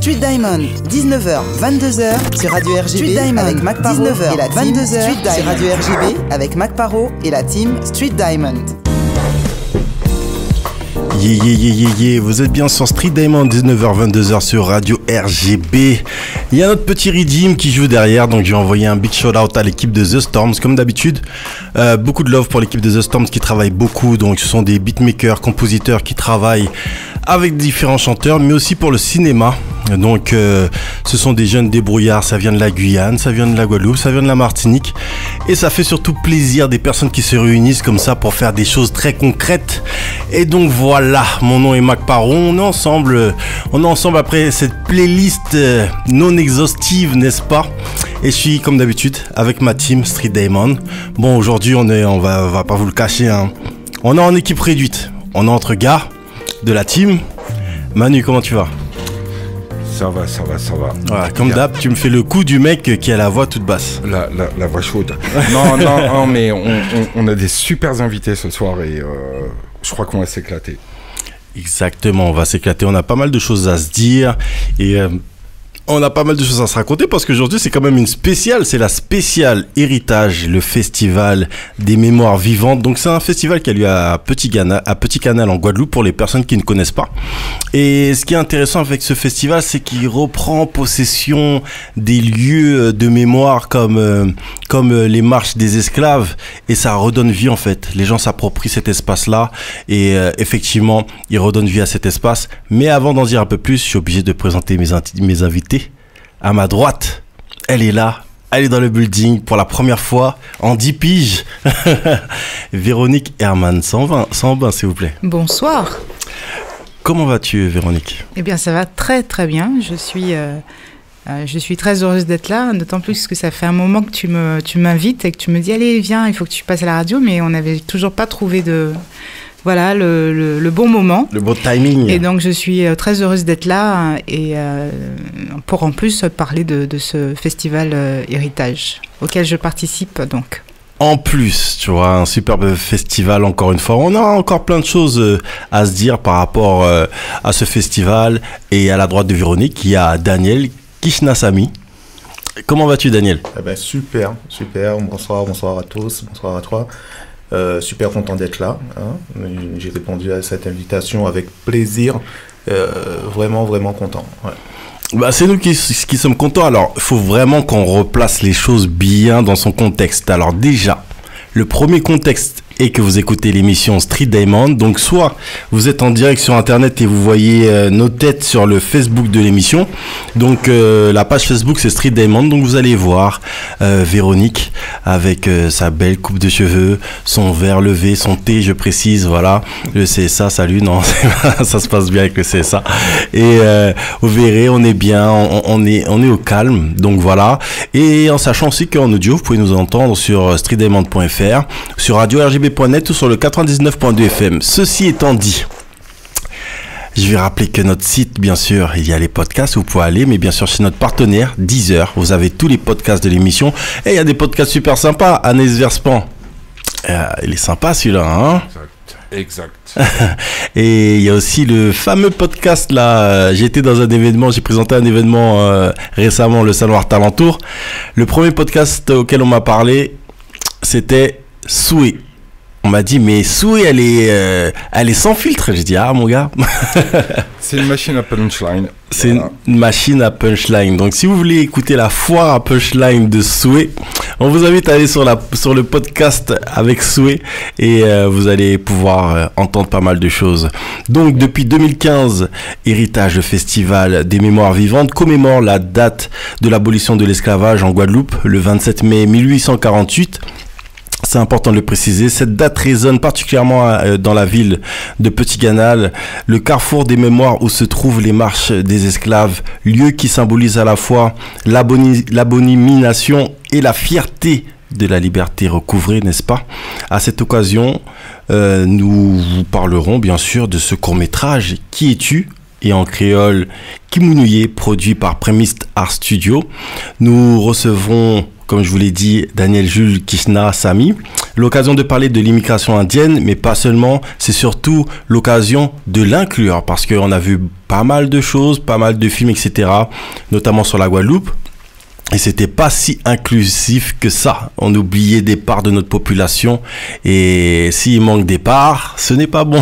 Street Diamond, 19h, 22h sur Radio RGB Street Diamond avec Mac Paro 19h et la 22h sur Radio RGB avec Mac Paro et la team Street Diamond. Vous êtes bien sur Street Diamond, 19h, 22h sur Radio RGB. Il y a notre petit Redeem qui joue derrière, donc je vais envoyer un big shout out à l'équipe de The Storms, comme d'habitude. Beaucoup de love pour l'équipe de The Storms qui travaille beaucoup, donc ce sont des beatmakers, compositeurs qui travaillent avec différents chanteurs, mais aussi pour le cinéma. Donc ce sont des jeunes débrouillards, ça vient de la Guyane, ça vient de la Guadeloupe, ça vient de la Martinique. Et ça fait surtout plaisir des personnes qui se réunissent comme ça pour faire des choses très concrètes. Et donc voilà, mon nom est Mac Paro, on est ensemble après cette playlist non exhaustive, n'est-ce pas? Et je suis comme d'habitude avec ma team Street Diamond. Bon, aujourd'hui on va pas vous le cacher, hein. On est en équipe réduite, on est entre gars de la team. Manu, comment tu vas? Ça va. Voilà, comme d'hab, tu me fais le coup du mec qui a la voix toute basse. La voix chaude. non, mais on a des super invités ce soir et je crois qu'on va s'éclater. Exactement, on va s'éclater. On a pas mal de choses à se dire et on a pas mal de choses à se raconter parce qu'aujourd'hui c'est quand même une spéciale, c'est la spéciale Héritage, le festival des mémoires vivantes. Donc c'est un festival qui a lieu à Petit Canal en Guadeloupe pour les personnes qui ne connaissent pas. Et ce qui est intéressant avec ce festival, c'est qu'il reprend possession des lieux de mémoire comme les marches des esclaves et ça redonne vie en fait. Les gens s'approprient cet espace-là et effectivement, ils redonnent vie à cet espace. Mais avant d'en dire un peu plus, je suis obligé de présenter mes invités. À ma droite, elle est là, elle est dans le building pour la première fois en 10 piges. Véronique Herman, 120 s'il vous plaît. Bonsoir. Comment vas-tu, Véronique? Eh bien, ça va très très bien. Je suis très heureuse d'être là, d'autant plus que ça fait un moment que tu m'invites et que tu me dis allez viens, il faut que tu passes à la radio, mais on n'avait toujours pas trouvé le bon moment. Le bon timing. Et donc je suis très heureuse d'être là et pour en plus parler de ce festival Héritage auquel je participe donc. En plus, tu vois, un superbe festival encore une fois. On a encore plein de choses à se dire par rapport à ce festival. Et à la droite de Véronique, il y a Daniel Kishnasamy. Comment vas-tu, Daniel? Eh ben, super. Bonsoir à tous, bonsoir à toi. Super content d'être là, hein. J'ai répondu à cette invitation avec plaisir, vraiment content. Ouais. Bah, c'est nous qui sommes contents. Alors, il faut vraiment qu'on replace les choses bien dans son contexte. Alors déjà, le premier contexte est que vous écoutez l'émission Street Diamond. Donc soit vous êtes en direct sur internet et vous voyez nos têtes sur le Facebook de l'émission. Donc la page Facebook c'est Street Diamond. Donc vous allez voir Véronique avec sa belle coupe de cheveux, son verre levé, son thé je précise, voilà. Le CSA, salut, non, ça se passe bien avec le CSA. Et vous verrez, on est bien, on est au calme. Donc voilà. Et en sachant aussi qu'en audio, vous pouvez nous entendre sur streetdiamond.fr, sur Radio RGB ou sur le 99.2 FM. Ceci étant dit, je vais rappeler que notre site, bien sûr, il y a les podcasts où vous pouvez aller, mais bien sûr chez notre partenaire Deezer, vous avez tous les podcasts de l'émission et il y a des podcasts super sympas. Anaïs Verspan, il est sympa celui-là, hein? Exact. Et il y a aussi le fameux podcast là, j'étais dans un événement, j'ai présenté un événement récemment, le Salon Art Talentour. Le premier podcast auquel on m'a parlé, c'était Souhait. On m'a dit, mais Souhait, elle est sans filtre. J'ai dit, ah, mon gars. C'est une machine à punchline. C'est une machine à punchline. Donc, si vous voulez écouter la foire à punchline de Souhait, on vous invite à aller sur le podcast avec Souhait et vous allez pouvoir entendre pas mal de choses. Donc, depuis 2015, Héritage, le festival des mémoires vivantes, commémore la date de l'abolition de l'esclavage en Guadeloupe, le 27 mai 1848. C'est important de le préciser. Cette date résonne particulièrement dans la ville de Petit Canal, le carrefour des mémoires où se trouvent les marches des esclaves, lieu qui symbolise à la fois l'abomination et la fierté de la liberté recouvrée, n'est-ce pas? À cette occasion, nous vous parlerons bien sûr de ce court-métrage « Qui es-tu ?» et en créole « Kimounouye » produit par Prémiste Art Studio. Nous recevrons, comme je vous l'ai dit, Daniel Jules Kishnasamy, l'occasion de parler de l'immigration indienne, mais pas seulement, c'est surtout l'occasion de l'inclure, parce qu'on a vu pas mal de choses, pas mal de films, etc., notamment sur la Guadeloupe. Et c'était pas si inclusif que ça. On oubliait des parts de notre population. Et s'il manque des parts, ce n'est pas bon.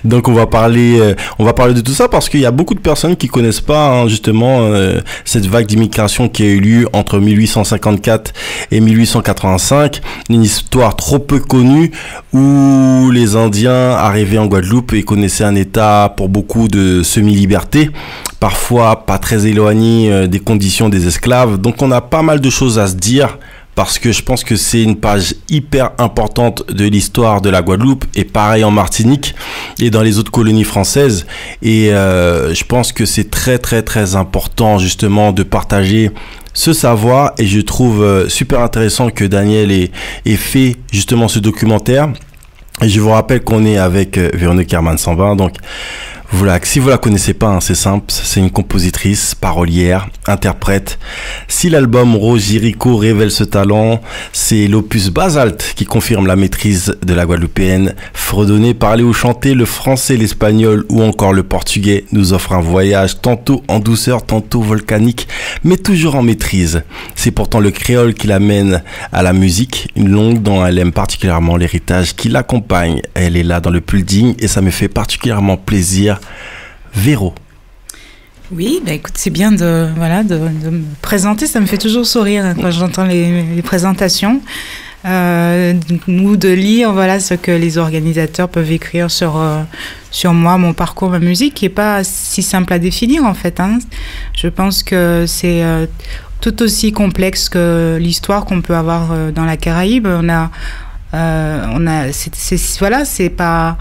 Donc on va parler de tout ça parce qu'il y a beaucoup de personnes qui connaissent pas, hein, justement, cette vague d'immigration qui a eu lieu entre 1854 et 1885. Une histoire trop peu connue où les Indiens arrivaient en Guadeloupe et connaissaient un état pour beaucoup de semi-liberté, parfois pas très éloigné des conditions des esclaves. Donc on a pas mal de choses à se dire parce que je pense que c'est une page hyper importante de l'histoire de la Guadeloupe et pareil en Martinique et dans les autres colonies françaises. Et je pense que c'est très très très important justement de partager ce savoir et je trouve super intéressant que Daniel ait fait justement ce documentaire. Et je vous rappelle qu'on est avec Véronique Herman-Sambin, donc voilà, si vous la connaissez pas, hein, c'est simple, c'est une compositrice, parolière, interprète. Si l'album Rogirico révèle ce talent, c'est l'opus Basalte qui confirme la maîtrise de la guadeloupéenne. Fredonner, parler ou chanter le français, l'espagnol ou encore le portugais nous offre un voyage tantôt en douceur, tantôt volcanique, mais toujours en maîtrise. C'est pourtant le créole qui l'amène à la musique, une langue dont elle aime particulièrement l'héritage qui l'accompagne. Elle est là dans le pudding et ça me fait particulièrement plaisir. Véro. Oui, bah écoute, c'est bien de me présenter. Ça me fait toujours sourire hein, quand j'entends les présentations. Ou de lire ce que les organisateurs peuvent écrire sur moi, mon parcours, ma musique, qui n'est pas si simple à définir en fait. Hein. Je pense que c'est tout aussi complexe que l'histoire qu'on peut avoir dans la Caraïbe. C'est pas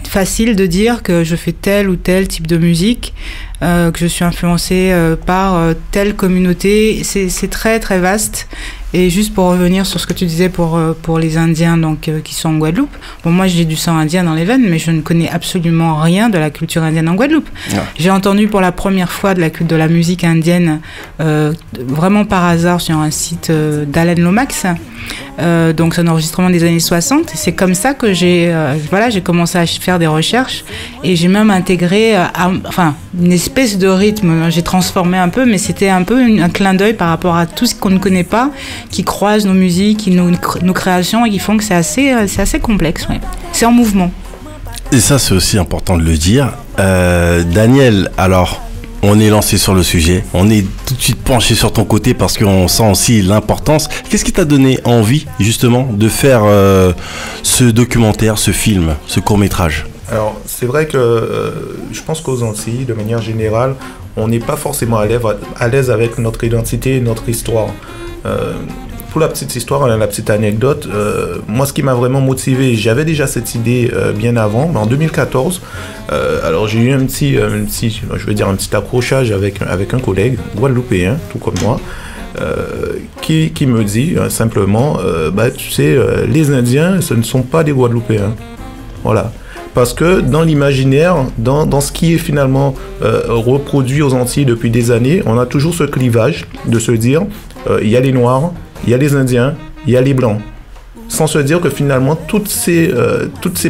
facile de dire que je fais tel ou tel type de musique, que je suis influencée par telle communauté. C'est très très vaste. Et juste pour revenir sur ce que tu disais pour les Indiens qui sont en Guadeloupe, bon, moi j'ai du sang indien dans les veines, mais je ne connais absolument rien de la culture indienne en Guadeloupe. Ouais. J'ai entendu pour la première fois de la musique indienne vraiment par hasard sur un site d'Alain Lomax. Donc c'est un enregistrement des années 60. Et c'est comme ça que j'ai commencé à faire des recherches et j'ai même intégré une espèce de rythme. J'ai transformé un peu, mais c'était un peu un clin d'œil par rapport à tout ce qu'on ne connaît pas, qui croisent nos musiques, nos créations et qui font que c'est assez complexe. Ouais. C'est en mouvement. Et ça, c'est aussi important de le dire. Daniel, alors, on est lancé sur le sujet. On est tout de suite penché sur ton côté parce qu'on sent aussi l'importance. Qu'est-ce qui t'a donné envie, justement, de faire ce documentaire, ce film, ce court-métrage ? Alors, c'est vrai que je pense qu'aux Antilles, de manière générale, on n'est pas forcément à l'aise avec notre identité et notre histoire. Pour la petite histoire, la petite anecdote, moi ce qui m'a vraiment motivé, j'avais déjà cette idée bien avant, mais en 2014, alors j'ai eu un petit accrochage avec un collègue guadeloupéen, tout comme moi, qui me dit simplement, tu sais, les Indiens, ce ne sont pas des Guadeloupéens. Voilà. Parce que dans l'imaginaire, dans ce qui est finalement reproduit aux Antilles depuis des années, on a toujours ce clivage de se dire, il y a les Noirs, il y a les Indiens, il y a les Blancs. Sans se dire que finalement, toutes ces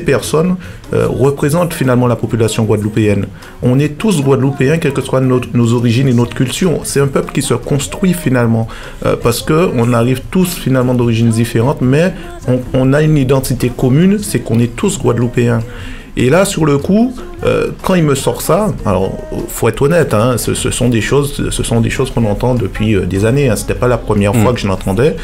personnes représentent finalement la population guadeloupéenne. On est tous guadeloupéens, quelles que soient nos origines et notre culture. C'est un peuple qui se construit finalement, parce qu'on arrive tous finalement d'origines différentes, mais on a une identité commune, c'est qu'on est tous guadeloupéens. Et là, sur le coup, quand il me sort ça, alors faut être honnête, hein, ce sont des choses qu'on entend depuis des années. Hein, c'était pas la première fois que je l'entendais,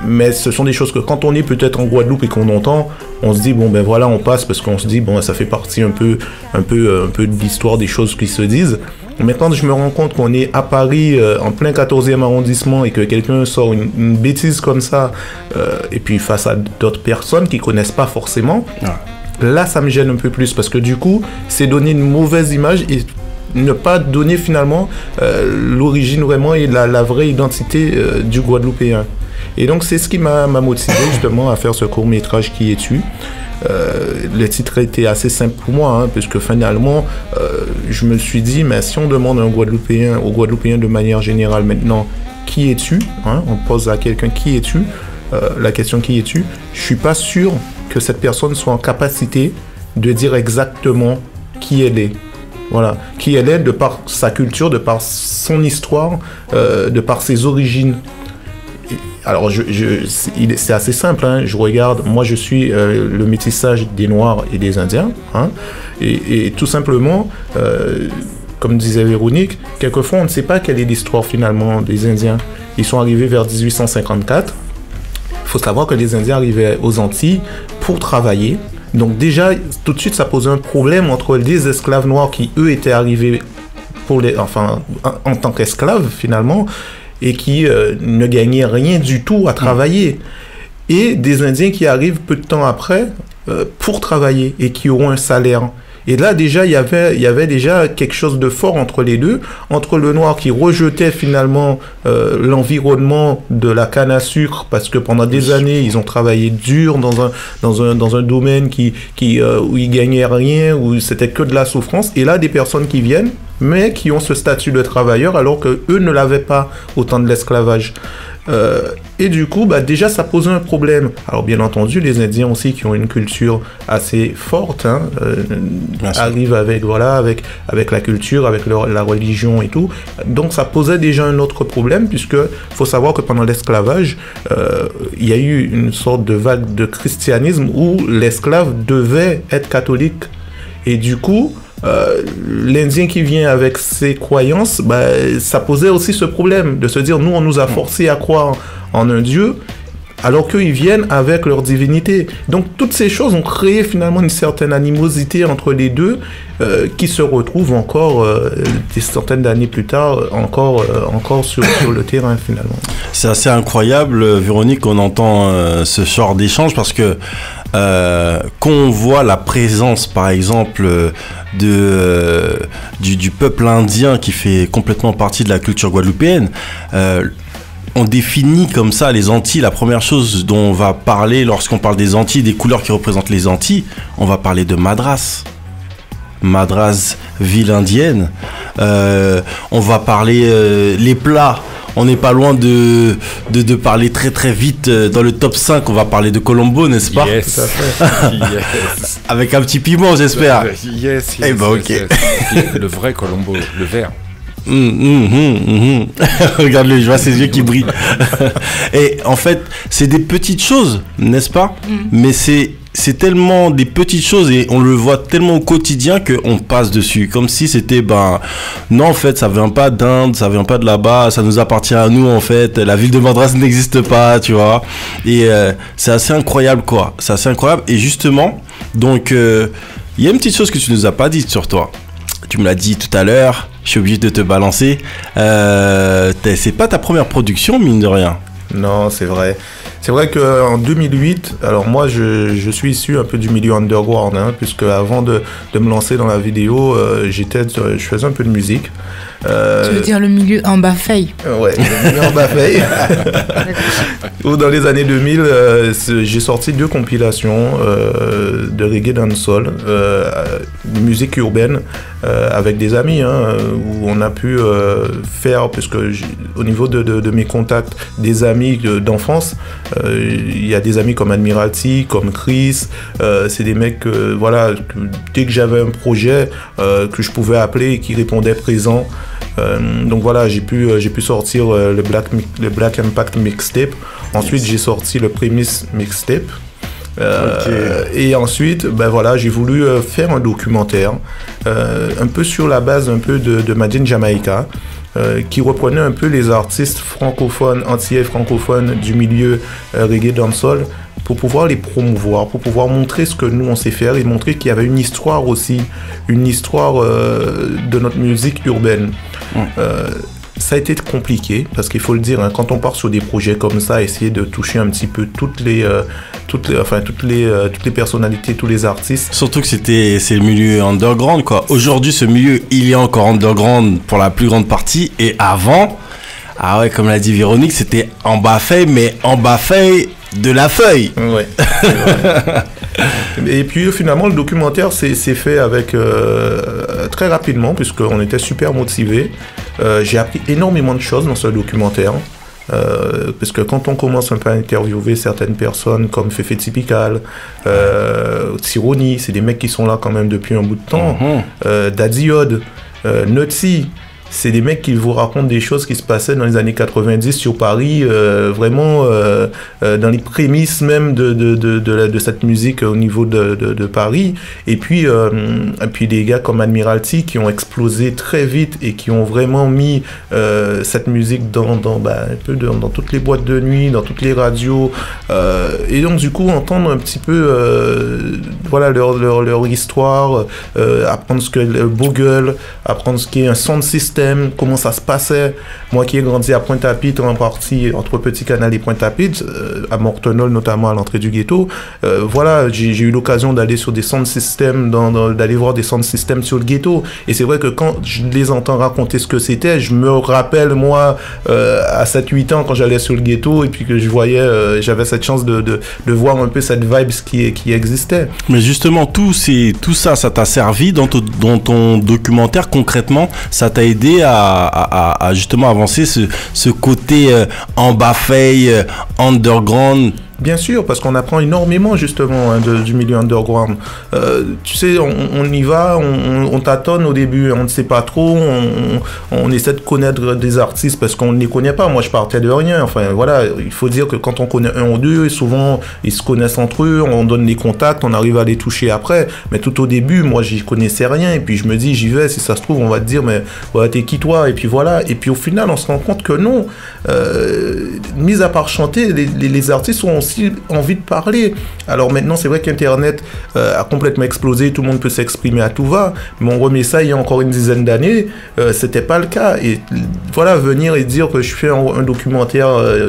mais ce sont des choses que quand on est peut-être en Guadeloupe et qu'on entend, on se dit bon ben voilà, on passe parce qu'on se dit bon ça fait partie un peu de l'histoire des choses qui se disent. Maintenant, je me rends compte qu'on est à Paris, en plein 14e arrondissement, et que quelqu'un sort une bêtise comme ça, et puis face à d'autres personnes qui connaissent pas forcément. Là, ça me gêne un peu plus parce que du coup, c'est donner une mauvaise image et ne pas donner finalement l'origine vraiment et la vraie identité du Guadeloupéen. Et donc, c'est ce qui m'a motivé justement à faire ce court-métrage Qui es-tu ? Le titre était assez simple pour moi, puisque finalement, je me suis dit, mais si on demande aux Guadeloupéens de manière générale maintenant, qui es-tu ? On pose à quelqu'un, qui es-tu ? la question qui est tue, je suis pas sûr que cette personne soit en capacité de dire exactement qui elle est. Voilà, qui elle est de par sa culture, de par son histoire, de par ses origines. Alors, c'est assez simple, hein. Je regarde, moi je suis le métissage des Noirs et des Indiens, hein, et tout simplement, comme disait Véronique, quelquefois on ne sait pas quelle est l'histoire finalement des Indiens. Ils sont arrivés vers 1854. Il faut savoir que les Indiens arrivaient aux Antilles pour travailler. Donc déjà, tout de suite, ça posait un problème entre les esclaves noirs qui, eux, étaient arrivés en tant qu'esclaves, finalement, et qui ne gagnaient rien du tout à travailler. Et des Indiens qui arrivent peu de temps après pour travailler et qui auront un salaire. Et là, déjà, il y avait déjà quelque chose de fort entre les deux, entre le noir qui rejetait finalement l'environnement de la canne à sucre, parce que pendant des années, ils ont travaillé dur dans un domaine où ils gagnaient rien, où c'était que de la souffrance. Et là, des personnes qui viennent, mais qui ont ce statut de travailleur, alors qu'eux ne l'avaient pas au temps de l'esclavage. Et du coup, déjà, ça posait un problème. Alors, bien entendu, les Indiens aussi, qui ont une culture assez forte, hein, arrivent avec la culture, avec la religion et tout. Donc, ça posait déjà un autre problème, puisque faut savoir que pendant l'esclavage, il y a eu une sorte de vague de christianisme où l'esclave devait être catholique. Et du coup, l'Indien qui vient avec ses croyances, ça posait aussi ce problème de se dire, nous, on nous a forcé à croire en un Dieu, alors qu'ils viennent avec leur divinité. Donc, toutes ces choses ont créé finalement une certaine animosité entre les deux, qui se retrouvent encore des centaines d'années plus tard, encore sur le terrain finalement. C'est assez incroyable, Véronique, qu'on entend ce genre d'échange, parce que quand on voit la présence, par exemple, du peuple indien qui fait complètement partie de la culture guadeloupéenne, on définit comme ça les Antilles. La première chose dont on va parler lorsqu'on parle des Antilles, des couleurs qui représentent les Antilles, on va parler de Madras. Madras, ville indienne. On va parler les plats. On n'est pas loin de parler très très vite dans le top 5. On va parler de Colombo, n'est-ce pas? Yes. Tout à fait. Yes. Avec un petit piment, j'espère. Yes. Eh ben, ok. Yes. Le vrai Colombo, le vert. Regarde-le, je vois ses yeux qui brillent. Et en fait, c'est des petites choses, n'est-ce pas? Mais c'est tellement des petites choses et on le voit tellement au quotidien qu'on passe dessus. Comme si c'était, non, en fait, ça vient pas d'Inde, ça vient pas de là-bas, ça nous appartient à nous, en fait. La ville de Madras n'existe pas, tu vois. Et c'est assez incroyable, quoi. C'est assez incroyable. Et justement, donc, il y a une petite chose que tu nous as pas dite sur toi. Tu me l'as dit tout à l'heure, je suis obligé de te balancer. C'est pas ta première production, mine de rien. Non, c'est vrai. C'est vrai qu'en 2008, alors moi je suis issu un peu du milieu underground, hein, puisque avant de me lancer dans la vidéo, je faisais un peu de musique. Tu veux dire le milieu en bas-feuille? Ouais, le milieu en bas-feuille. Dans les années 2000, j'ai sorti 2 compilations de reggae dancehall, de musique urbaine, avec des amis, hein, où on a pu faire, puisque au niveau de mes contacts, des amis d'enfance, il y a des amis comme Admiralty, comme Chris, c'est des mecs voilà, dès que j'avais un projet que je pouvais appeler et qui répondait présent. Donc voilà, j'ai pu sortir le Black Impact mixtape. Ensuite, j'ai sorti le Premise mixtape. Et ensuite, voilà, j'ai voulu faire un documentaire un peu sur la base un peu de Made in Jamaica, qui reprenait un peu les artistes francophones, antillais francophones du milieu reggae dancehall, pour pouvoir les promouvoir, pour pouvoir montrer ce que nous on sait faire et montrer qu'il y avait une histoire aussi, une histoire de notre musique urbaine. Ça a été compliqué parce qu'il faut le dire, hein, quand on part sur des projets comme ça, essayer de toucher un petit peu toutes les personnalités, tous les artistes. Surtout que c'est le milieu underground, quoi. Aujourd'hui, ce milieu, il est encore underground pour la plus grande partie. Et avant, ah ouais, comme l'a dit Véronique, c'était en bas feuille, mais en bas feuille de la feuille. Ouais. Et puis finalement, le documentaire s'est fait avec très rapidement, puisqu'on était super motivés. J'ai appris énormément de choses dans ce documentaire. Parce que quand on commence un peu à interviewer certaines personnes comme Fefe Typical, Tironi, c'est des mecs qui sont là quand même depuis un bout de temps, Dadiod, Nutsi, c'est des mecs qui vous racontent des choses qui se passaient dans les années 90 sur Paris, vraiment dans les prémices même de cette musique au niveau de Paris. Et puis des gars comme Admiralty qui ont explosé très vite et qui ont vraiment mis cette musique dans toutes les boîtes de nuit, dans toutes les radios. Et donc du coup entendre un petit peu leur histoire, apprendre ce que le Bogle, apprendre ce qu'est un sound system, comment ça se passait. Moi qui ai grandi à Pointe-à-Pitre, en partie entre Petit Canal et Pointe-à-Pitre, à Mortenol notamment à l'entrée du ghetto, j'ai eu l'occasion d'aller sur des sound systems, d'aller voir des sound systems sur le ghetto. Et c'est vrai que quand je les entends raconter ce que c'était, je me rappelle moi à 7-8 ans quand j'allais sur le ghetto et puis que je voyais, j'avais cette chance de voir un peu cette vibe qui existait. Mais justement, tout ça t'a servi dans ton documentaire concrètement, ça t'a aidé à justement avancer ce côté en bas-feuille, underground. Bien sûr, parce qu'on apprend énormément justement du milieu underground. Tu sais, on y va, on tâtonne au début, on ne sait pas trop, on essaie de connaître des artistes parce qu'on ne les connaît pas. Moi, je partais de rien. Enfin, voilà, il faut dire que quand on connaît un ou deux, souvent, ils se connaissent entre eux, on donne les contacts, on arrive à les toucher après. Mais tout au début, moi, j'y connaissais rien. Et puis, je me dis, j'y vais, si ça se trouve, on va te dire, mais ouais, t'es qui toi? Et puis voilà. Et puis, au final, on se rend compte que non. Mis à part chanter, les artistes ont aussi envie de parler. Alors maintenant, c'est vrai qu'Internet a complètement explosé, tout le monde peut s'exprimer à tout va, mais on remet ça il y a encore une dizaine d'années, c'était pas le cas. Et voilà, venir et dire que je fais un documentaire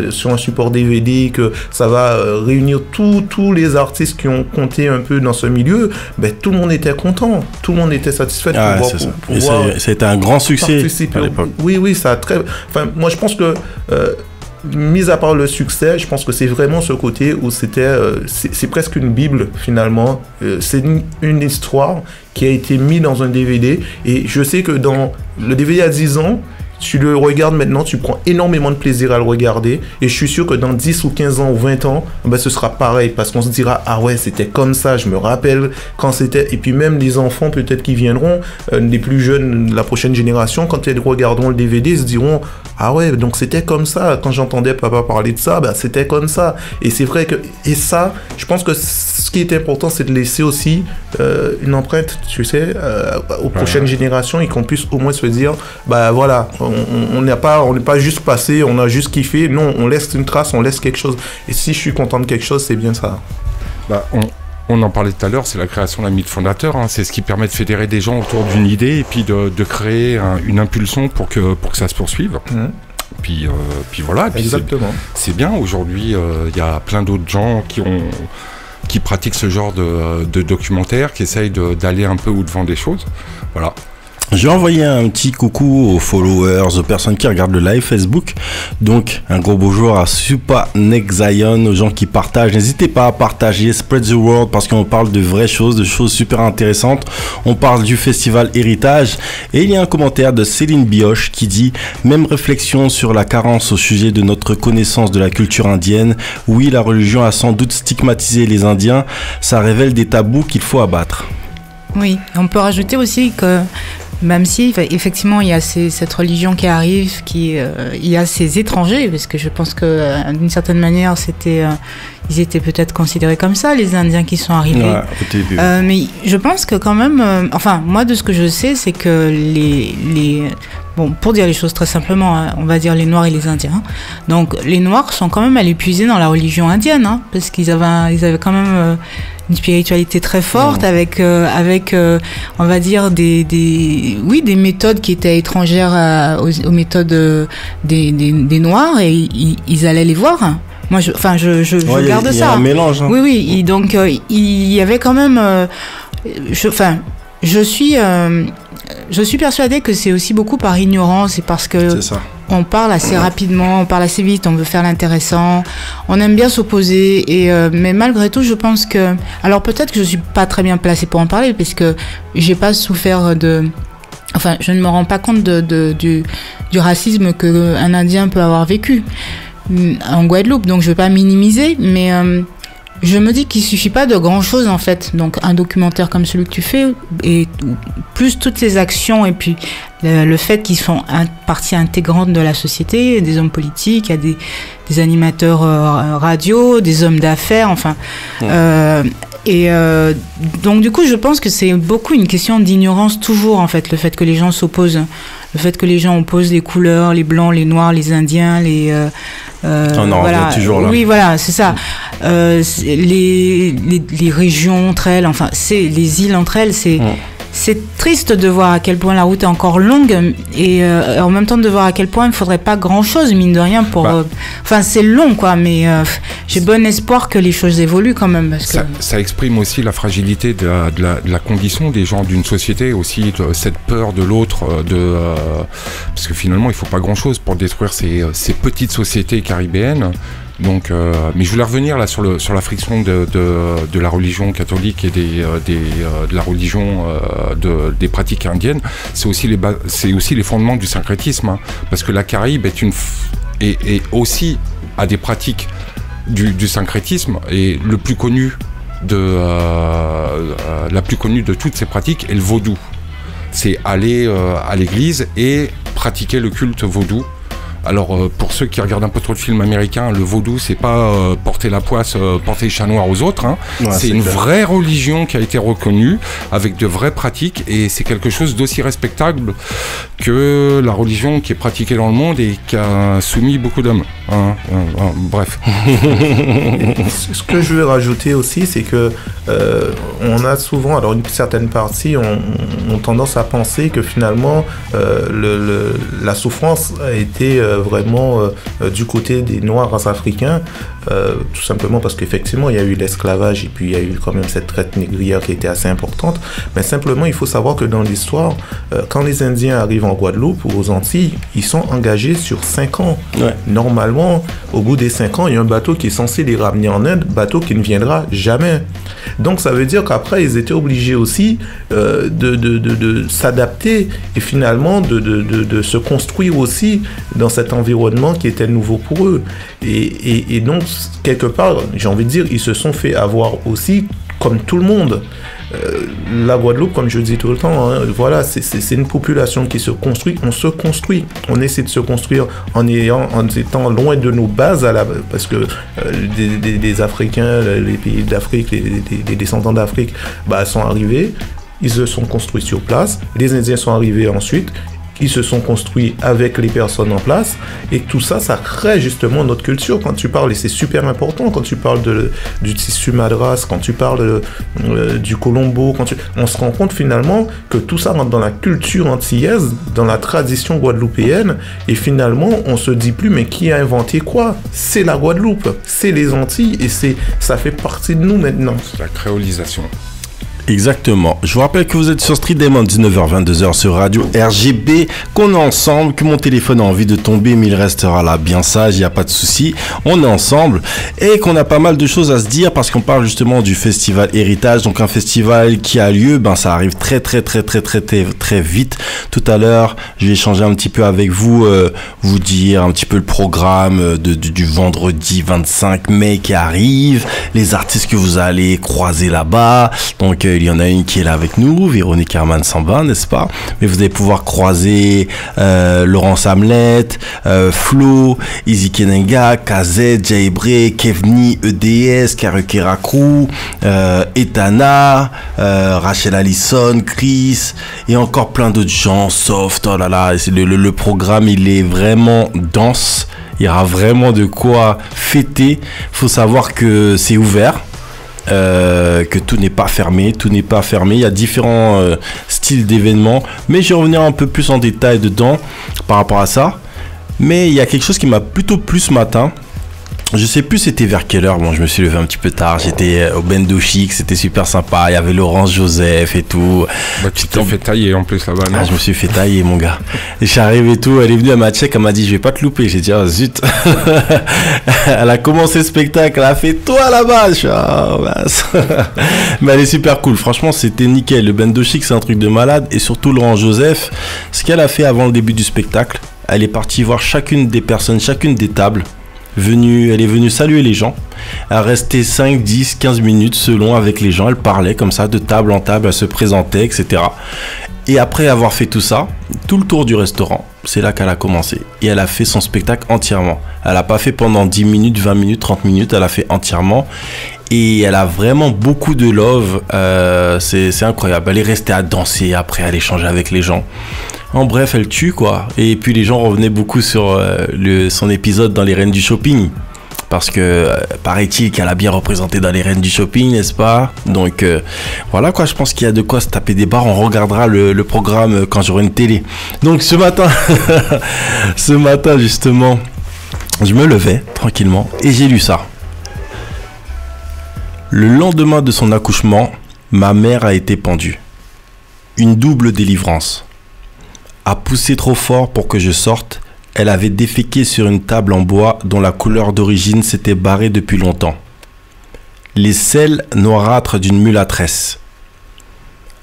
sur un support DVD, que ça va réunir tous les artistes qui ont compté un peu dans ce milieu, ben, tout le monde était content, tout le monde était satisfait de pouvoir c'était un grand succès à l'époque. Oui, ça a moi je pense que mis à part le succès, je pense que c'est vraiment ce côté où c'est presque une bible finalement. C'est une histoire qui a été mise dans un DVD et je sais que dans le DVD à 10 ans, tu le regardes maintenant, tu prends énormément de plaisir à le regarder et je suis sûr que dans 10 ou 15 ans ou 20 ans, ben, ce sera pareil parce qu'on se dira ah ouais c'était comme ça, je me rappelle quand c'était. Et puis même les enfants peut-être qui viendront, les plus jeunes, la prochaine génération, quand ils regarderont le DVD, ils se diront ah ouais donc c'était comme ça, quand j'entendais papa parler de ça, ben, c'était comme ça. Et c'est vrai que, et ça, je pense que ce qui est important c'est de laisser aussi une empreinte, tu sais, aux prochaines générations et qu'on puisse au moins se dire bah voilà, on n'est pas juste passé, on a juste kiffé. Non, on laisse une trace, on laisse quelque chose. Et si je suis content de quelque chose, c'est bien ça. Bah, on en parlait tout à l'heure, c'est la création d'un mythe fondateur. Hein. C'est ce qui permet de fédérer des gens autour d'une idée et puis de créer une impulsion pour que ça se poursuive. Puis voilà. Et puis exactement. C'est bien. Aujourd'hui, il y a plein d'autres gens qui pratiquent ce genre de documentaire, qui essayent d'aller un peu au-devant des choses. Voilà. J'ai envoyé un petit coucou aux followers, aux personnes qui regardent le live Facebook. Donc, un gros bonjour à Super Nexion, aux gens qui partagent. N'hésitez pas à partager, spread the word, parce qu'on parle de vraies choses, de choses super intéressantes. On parle du festival Héritage. Et il y a un commentaire de Céline Bioche qui dit « Même réflexion sur la carence au sujet de notre connaissance de la culture indienne. Oui, la religion a sans doute stigmatisé les Indiens. Ça révèle des tabous qu'il faut abattre. » Oui, on peut rajouter aussi que même si effectivement il y a cette religion qui arrive, il y a ces étrangers, parce que je pense que d'une certaine manière ils étaient peut-être considérés comme ça, les Indiens qui sont arrivés. Ouais, mais je pense que quand même, moi de ce que je sais, c'est que bon, pour dire les choses très simplement, hein, on va dire les Noirs et les Indiens. Donc les Noirs sont quand même allés puiser dans la religion indienne, hein, parce qu'ils avaient quand même une spiritualité très forte avec on va dire des méthodes qui étaient étrangères aux méthodes des Noirs, et ils allaient les voir. Moi, je garde ça. Il y a un mélange. Hein. Oui. Donc, il y avait quand même. Je suis persuadée que c'est aussi beaucoup par ignorance et parce que on parle assez rapidement, on parle assez vite, on veut faire l'intéressant, on aime bien s'opposer, mais malgré tout, je pense que. Alors, peut-être que je suis pas très bien placée pour en parler, parce que j'ai pas souffert de. Enfin, je ne me rends pas compte du racisme qu'un Indien peut avoir vécu. en Guadeloupe, donc je ne veux pas minimiser, mais je me dis qu'il ne suffit pas de grand-chose en fait. Donc un documentaire comme celui que tu fais, et plus toutes ces actions, et puis le fait qu'ils font partie intégrante de la société, des hommes politiques, il y a des animateurs radio, des hommes d'affaires, enfin... donc du coup je pense que c'est beaucoup une question d'ignorance toujours en fait, le fait que les gens s'opposent, le fait que les gens opposent les couleurs, les blancs, les noirs, les indiens, les voilà. Toujours là. Oui voilà, c'est ça. Les régions entre elles, enfin c'est les îles entre elles, c'est triste de voir à quel point la route est encore longue et en même temps de voir à quel point il ne faudrait pas grand-chose, mine de rien, pour... Enfin, c'est long, quoi, mais j'ai bon espoir que les choses évoluent quand même. Parce que... ça exprime aussi la fragilité de la condition des gens d'une société, aussi cette peur de l'autre, parce que finalement, il ne faut pas grand-chose pour détruire ces petites sociétés caribéennes. Donc, mais je voulais revenir là sur la friction de la religion catholique et de la religion des pratiques indiennes. C'est aussi les fondements du syncrétisme, hein, parce que la Caraïbe est aussi à des pratiques du syncrétisme, et la plus connue de toutes ces pratiques est le vaudou. C'est aller à l'église et pratiquer le culte vaudou. Alors pour ceux qui regardent un peu trop de films américains, le vaudou c'est pas porter la poisse, porter les chats noirs aux autres, hein. Ouais, c'est une vraie religion qui a été reconnue avec de vraies pratiques, et c'est quelque chose d'aussi respectable que la religion qui est pratiquée dans le monde et qui a soumis beaucoup d'hommes, hein. Bref. Ce que je veux rajouter aussi, c'est que on a souvent, alors une certaine partie ont tendance à penser que finalement la souffrance a été vraiment du côté des Noirs africains, tout simplement parce qu'effectivement il y a eu l'esclavage et puis il y a eu quand même cette traite négrière qui était assez importante, mais simplement il faut savoir que dans l'histoire, quand les Indiens arrivent en Guadeloupe ou aux Antilles, ils sont engagés sur 5 ans. Ouais. Normalement, au bout des 5 ans, il y a un bateau qui est censé les ramener en Inde, bateau qui ne viendra jamais. Donc ça veut dire qu'après ils étaient obligés aussi de s'adapter et finalement de se construire aussi dans cet environnement qui était nouveau pour eux. Et donc, quelque part, j'ai envie de dire, ils se sont fait avoir aussi, comme tout le monde. La Guadeloupe, comme je dis tout le temps, hein, voilà, c'est une population qui se construit. On se construit. On essaie de se construire en étant loin de nos bases, parce que des Africains, les pays d'Afrique, les descendants d'Afrique, sont arrivés. Ils se sont construits sur place. Les Indiens sont arrivés ensuite. Ils se sont construits avec les personnes en place, et tout ça, ça crée justement notre culture. Quand tu parles, et c'est super important, quand tu parles du tissu madras, quand tu parles du colombo, on se rend compte finalement que tout ça rentre dans la culture antillaise, dans la tradition guadeloupéenne, et finalement, on se dit plus, mais qui a inventé quoi? C'est la Guadeloupe, c'est les Antilles, et ça fait partie de nous maintenant. C'est la créolisation. Exactement. Je vous rappelle que vous êtes sur Street Diamond, 19h-22h sur Radio RGB, qu'on est ensemble, que mon téléphone a envie de tomber, mais il restera là bien sage, il n'y a pas de souci. On est ensemble et qu'on a pas mal de choses à se dire parce qu'on parle justement du festival Héritage, donc un festival qui a lieu, ça arrive très vite. Tout à l'heure, je vais échanger un petit peu avec vous, vous dire un petit peu le programme du vendredi 25 mai qui arrive, les artistes que vous allez croiser là-bas. Donc il y en a une qui est là avec nous, Véronique Herman Samba, n'est-ce pas? Mais vous allez pouvoir croiser Laurence Hamlet, Flo, Izzy Kenenga, KZ, Jaibre, Kevni, EDS, Karukera Crew, Etana, Rachel Allison, Chris, et encore plein d'autres gens, Soft, oh là là, le programme il est vraiment dense, il y aura vraiment de quoi fêter. Faut savoir que c'est ouvert. Que tout n'est pas fermé, il y a différents styles d'événements, mais je vais revenir un peu plus en détail dedans par rapport à ça. Mais il y a quelque chose qui m'a plutôt plu ce matin. Je sais plus c'était vers quelle heure, je me suis levé un petit peu tard, j'étais au Bendo Chic, c'était super sympa, il y avait Laurence Joseph et tout. Tu t'es fait tailler en plus là-bas, non? Je me suis fait tailler mon gars. Et je suis arrivé et tout, elle est venue, elle m'a check, elle m'a dit je vais pas te louper, j'ai dit oh zut. Elle a commencé le spectacle, elle a fait toi là-bas, je suis mais elle est super cool, franchement c'était nickel, le Bendo Chic c'est un truc de malade, et surtout Laurence Joseph, ce qu'elle a fait avant le début du spectacle, elle est partie voir chacune des personnes, chacune des tables. Elle est venue saluer les gens. Elle restait 5, 10, 15 minutes selon avec les gens. Elle parlait comme ça de table en table, elle se présentait, etc. Et après avoir fait tout ça, tout le tour du restaurant, c'est là qu'elle a commencé. Et elle a fait son spectacle entièrement. Elle n'a pas fait pendant 10 minutes, 20 minutes, 30 minutes, elle a fait entièrement. Et elle a vraiment beaucoup de love, c'est incroyable. Elle est restée à danser, après elle échangeait avec les gens. En bref, elle tue quoi. Et puis les gens revenaient beaucoup sur son épisode dans les Reines du Shopping. Parce que paraît-il qu'elle a bien représenté dans les Reines du Shopping, n'est-ce pas? Donc voilà quoi, je pense qu'il y a de quoi se taper des barres. On regardera le programme quand j'aurai une télé. Donc ce matin, justement, je me levais tranquillement et j'ai lu ça. Le lendemain de son accouchement, ma mère a été pendue. Une double délivrance. A poussé trop fort pour que je sorte, elle avait déféqué sur une table en bois dont la couleur d'origine s'était barrée depuis longtemps. Les selles noirâtres d'une mulâtresse.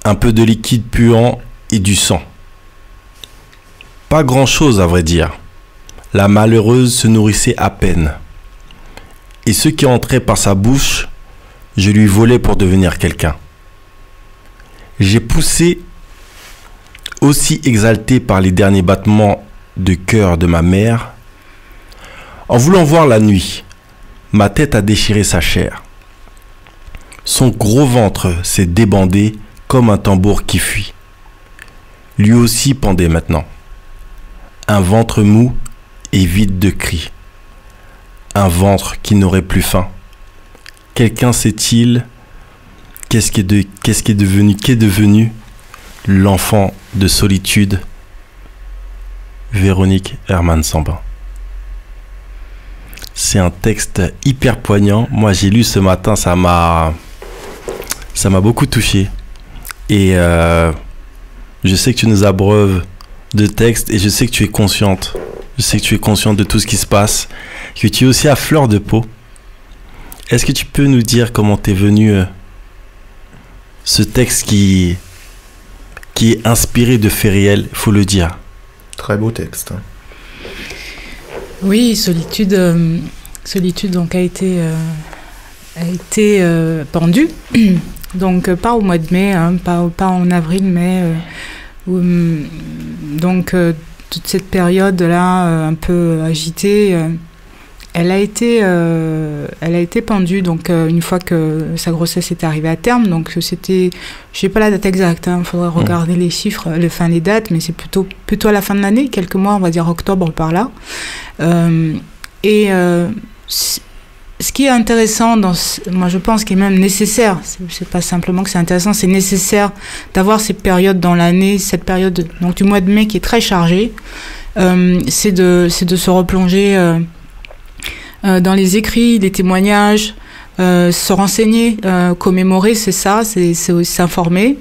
Un peu de liquide puant et du sang. Pas grand-chose à vrai dire. La malheureuse se nourrissait à peine. Et ce qui entrait par sa bouche, je lui volais pour devenir quelqu'un. J'ai poussé, aussi exalté par les derniers battements de cœur de ma mère. En voulant voir la nuit, ma tête a déchiré sa chair. Son gros ventre s'est débandé comme un tambour qui fuit. Lui aussi pendait maintenant. Un ventre mou et vide de cris. Un ventre qui n'aurait plus faim. Quelqu'un sait-il qu'est-ce qui est devenu l'enfant de solitude? Véronique Hermann-Sambin. C'est un texte hyper poignant. Moi, j'ai lu ce matin, ça m'a beaucoup touché. Et je sais que tu nous abreuves de textes et je sais que tu es consciente. Je sais que tu es consciente de tout ce qui se passe, que tu es aussi à fleur de peau. Est-ce que tu peux nous dire comment t'es venu ce texte qui est inspiré de faits réels, il faut le dire? Très beau texte. Oui, Solitude donc a été pendue. Donc pas au mois de mai, hein, pas en avril, mais donc toute cette période-là un peu agitée. Elle a été pendue donc une fois que sa grossesse était arrivée à terme. Donc c'était, je sais pas la date exacte, il faudrait regarder les chiffres, les dates, mais c'est plutôt à la fin de l'année, quelques mois, on va dire octobre par là. Ce qui est intéressant moi je pense qu'il est même nécessaire, c'est pas simplement que c'est intéressant, c'est nécessaire d'avoir ces périodes dans l'année, cette période donc du mois de mai qui est très chargée, c'est de se replonger dans les écrits, les témoignages, se renseigner, commémorer, c'est ça, c'est aussi s'informer.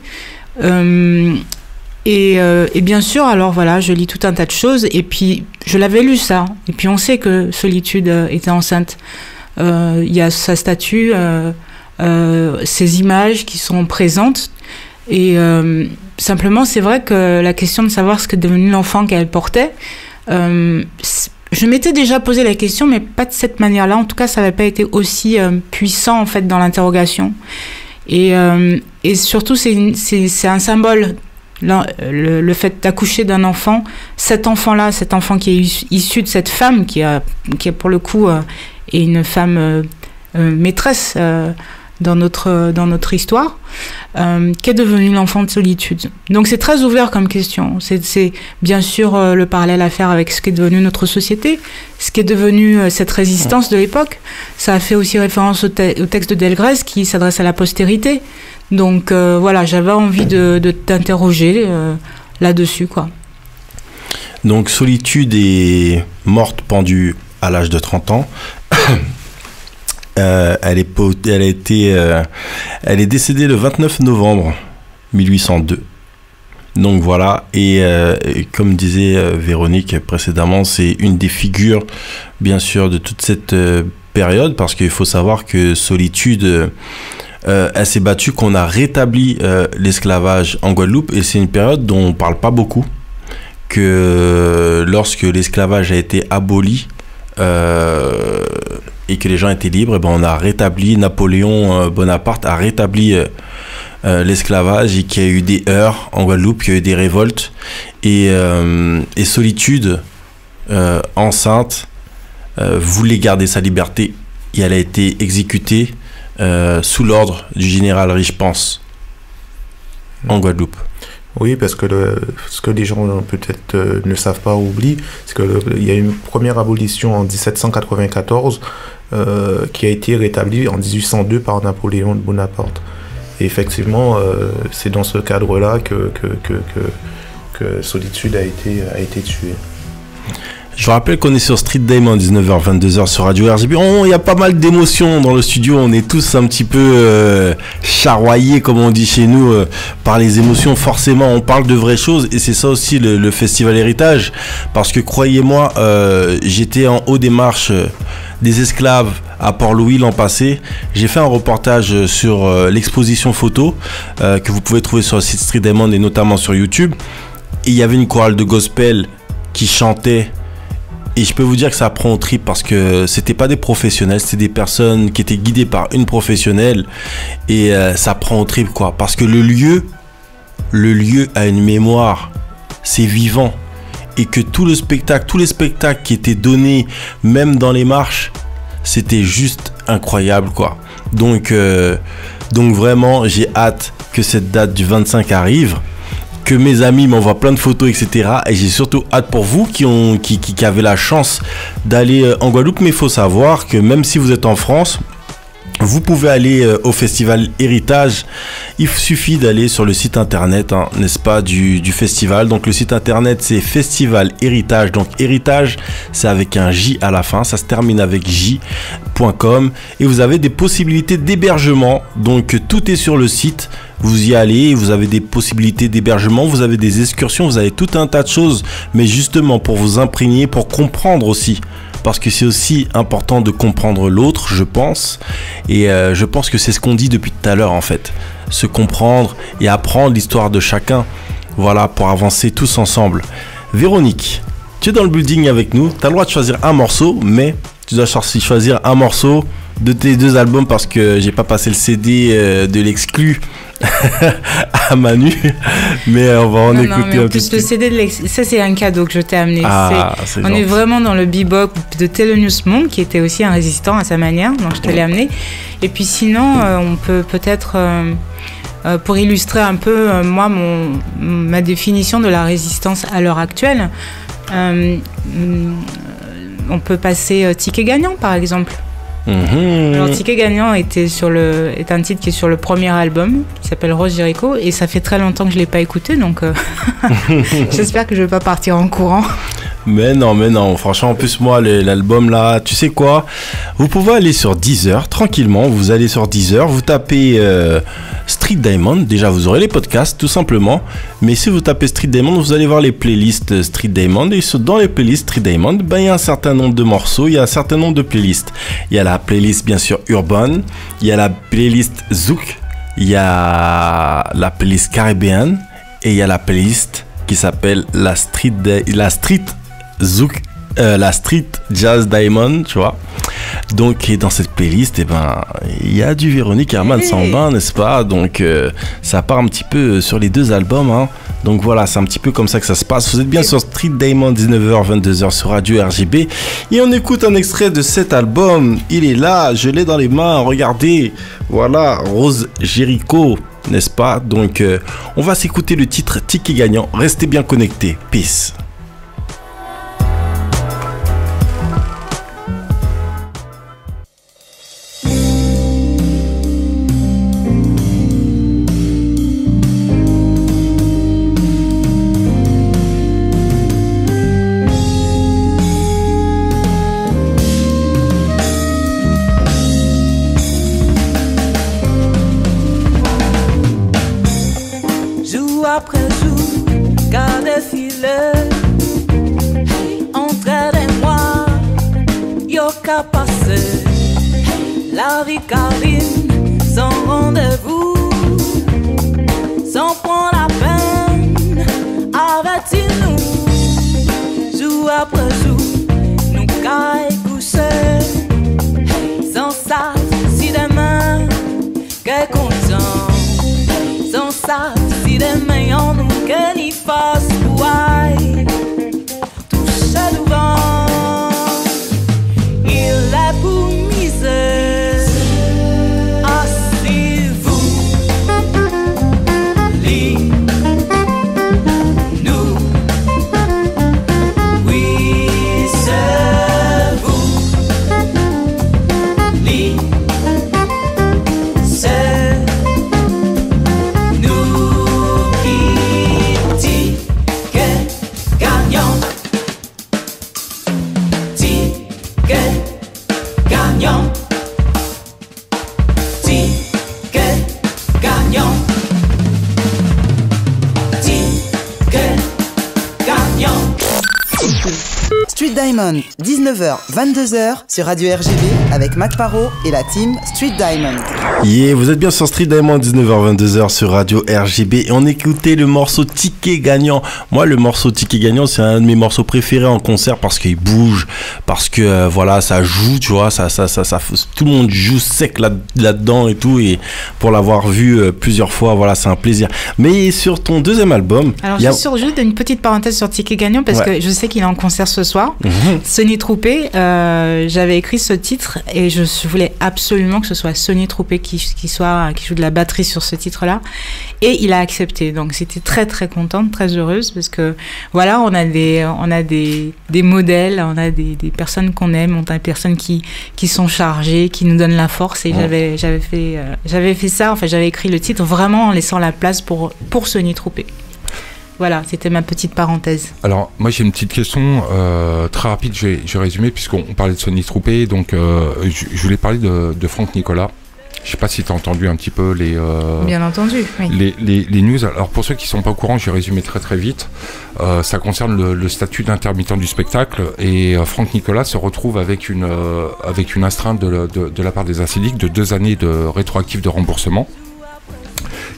Et bien sûr, alors voilà, je lis tout un tas de choses, et puis je l'avais lu ça, et puis on sait que Solitude était enceinte. Il y a sa statue, ces images qui sont présentes, et simplement c'est vrai que la question de savoir ce qu'est devenu l'enfant qu'elle portait, je m'étais déjà posé la question, mais pas de cette manière-là. En tout cas, ça n'avait pas été aussi puissant en fait dans l'interrogation. Et surtout, c'est un symbole. Le fait d'accoucher d'un enfant, cet enfant-là, cet enfant qui est issu de cette femme qui est pour le coup est une femme maîtresse dans notre histoire, qu'est devenu l'enfant de Solitude. Donc c'est très ouvert comme question. C'est bien sûr le parallèle à faire avec ce qui est devenu notre société, ce qui est devenu cette résistance de l'époque. Ça a fait aussi référence au texte de Delgrès qui s'adresse à la postérité. Donc voilà, j'avais envie de t'interroger là-dessus, quoi. Donc Solitude est morte pendue à l'âge de 30 ans. Elle est décédée le 29 novembre 1802. Donc voilà, et comme disait Véronique précédemment, c'est une des figures, bien sûr, de toute cette période, parce qu'il faut savoir que Solitude, elle s'est battue qu'on a rétabli l'esclavage en Guadeloupe, et c'est une période dont on ne parle pas beaucoup, que lorsque l'esclavage a été aboli, et que les gens étaient libres, et ben on a rétabli, Napoléon Bonaparte a rétabli l'esclavage, et qu'il y a eu des heurts en Guadeloupe, qu'il y a eu des révoltes, et Solitude, enceinte, voulait garder sa liberté, et elle a été exécutée sous l'ordre du général Richepense en Guadeloupe. Oui, parce que ce que les gens peut-être ne savent pas ou oublient, c'est qu'il y a eu une première abolition en 1794 qui a été rétablie en 1802 par Napoléon Bonaparte. Et effectivement, c'est dans ce cadre-là que Solitude a été tuée. Je vous rappelle qu'on est sur Street Diamond, 19h-22h sur Radio RGB. Il y a pas mal d'émotions dans le studio. On est tous un petit peu charroyés, comme on dit chez nous, par les émotions. Forcément, on parle de vraies choses. Et c'est ça aussi le Festival Héritage. Parce que croyez-moi, j'étais en haut des marches des esclaves à Port-Louis l'an passé. J'ai fait un reportage sur l'exposition photo que vous pouvez trouver sur le site Street Diamond et notamment sur YouTube. Et il y avait une chorale de gospel qui chantait. Et je peux vous dire que ça prend au trip parce que c'était pas des professionnels, c'était des personnes qui étaient guidées par une professionnelle. Et ça prend au trip, quoi. Parce que le lieu a une mémoire. C'est vivant. Et que tous les spectacles qui étaient donnés, même dans les marches, c'était juste incroyable, quoi. Donc vraiment, j'ai hâte que cette date du 25 arrive. Que mes amis m'envoient plein de photos, etc. Et j'ai surtout hâte pour vous qui avez la chance d'aller en Guadeloupe. Mais il faut savoir que même si vous êtes en France, vous pouvez aller au Festival Héritage. Il suffit d'aller sur le site internet, n'est-ce pas, du festival. Donc le site internet, c'est Festival Héritage. Donc Héritage, c'est avec un J à la fin. Ça se termine avec J.com. Et vous avez des possibilités d'hébergement. Donc tout est sur le site. Vous y allez, vous avez des possibilités d'hébergement, vous avez des excursions, vous avez tout un tas de choses. Mais justement pour vous imprégner, pour comprendre aussi. Parce que c'est aussi important de comprendre l'autre, je pense. Et je pense que c'est ce qu'on dit depuis tout à l'heure, en fait. Se comprendre et apprendre l'histoire de chacun. Voilà, pour avancer tous ensemble. Véronique, tu es dans le building avec nous. Tu as le droit de choisir un morceau, mais tu dois choisir un morceau de tes deux albums parce que j'ai pas passé le CD de l'exclu à Manu, mais on va en écouter un petit peu. Plus le CD de l'exclu, ça c'est un cadeau que je t'ai amené. C'est on est vraiment dans le bebop de Thelonious Monk qui était aussi un résistant à sa manière, donc je te l'ai amené. Et puis sinon, on peut peut-être pour illustrer un peu ma définition de la résistance à l'heure actuelle, on peut passer Ticket Gagnant par exemple. Alors Ticket Gagnant est un titre qui est sur le premier album qui s'appelle Rose Jericho et ça fait très longtemps que je l'ai pas écouté donc j'espère que je vais pas partir en courant. Mais non, franchement, en plus, moi, l'album là, tu sais quoi, vous pouvez aller sur Deezer, tranquillement, vous allez sur Deezer, vous tapez Street Diamond, déjà vous aurez les podcasts, tout simplement, mais si vous tapez Street Diamond, vous allez voir les playlists Street Diamond, et dans les playlists Street Diamond, il y a un certain nombre de morceaux, il y a un certain nombre de playlists. Il y a la playlist, bien sûr, Urban, il y a la playlist Zouk, il y a la playlist Caribbean, et il y a la playlist qui s'appelle la Street Zouk, la Street Jazz Diamond, tu vois. Donc, et dans cette playlist, il y a du Véronique Herman Sambin, n'est-ce pas? Donc, ça part un petit peu sur les deux albums, hein. Donc voilà, c'est un petit peu comme ça que ça se passe. Vous êtes bien sur Street Diamond, 19h, 22h sur Radio RGB. Et on écoute un extrait de cet album. Il est là, je l'ai dans les mains, regardez. Voilà, Rose Jericho, n'est-ce pas? Donc, on va s'écouter le titre Ticket Gagnant. Restez bien connectés. Peace. Après jour, qu'à défiler, entre les mois, yo qu'à passer, la vie carine, sans rendez-vous, sans prendre la peine, avec nous, jour après jour, nous qu'à écouter. savent si demain qu'est content, sans savent si demain en nous qu'elle y fasse ouais, touche à du vent, il est pour miser, asseyez-vous, lit, nous, oui c'est vous, lit, c'est nous qui dit que gagnons, dit que gagnons, dit que gagnons, dit que gagnons. Street Diamond, 19h, 22h sur Radio RGB avec Mac Parot et la team Street Diamond. Yeah, vous êtes bien sur Street Diamond, 19h, 22h sur Radio RGB et on écoutait le morceau Ticket Gagnant. Moi, le morceau Ticket Gagnant, c'est un de mes morceaux préférés en concert parce qu'il bouge, parce que voilà, ça joue, tu vois, ça, tout le monde joue sec là-dedans et tout. Et pour l'avoir vu plusieurs fois, voilà, c'est un plaisir. Mais sur ton deuxième album, alors juste une petite parenthèse sur Ticket Gagnant parce que je sais qu'il est en concert ce soir. Sonny Troupé, j'avais écrit ce titre et je voulais absolument que ce soit Sonny Troupé qui joue de la batterie sur ce titre-là, et il a accepté. Donc c'était très très contente, très heureuse parce que voilà, on a des modèles, on a des personnes qu'on aime, on a des personnes qui sont chargées, qui nous donnent la force. Et j'avais fait ça. Enfin, j'avais écrit le titre vraiment en laissant la place pour Sonny Troupé. Voilà, c'était ma petite parenthèse. Alors, moi j'ai une petite question très rapide, je vais résumer, puisqu'on parlait de Sonny Troupé, donc je voulais parler de Franck Nicolas. Je ne sais pas si tu as entendu un petit peu les... Bien entendu, oui. Les news. Alors pour ceux qui ne sont pas au courant, je vais résumer très très vite. Ça concerne le statut d'intermittent du spectacle, et Franck Nicolas se retrouve avec une astreinte de la part des Assédiques de 2 années de rétroactif de remboursement.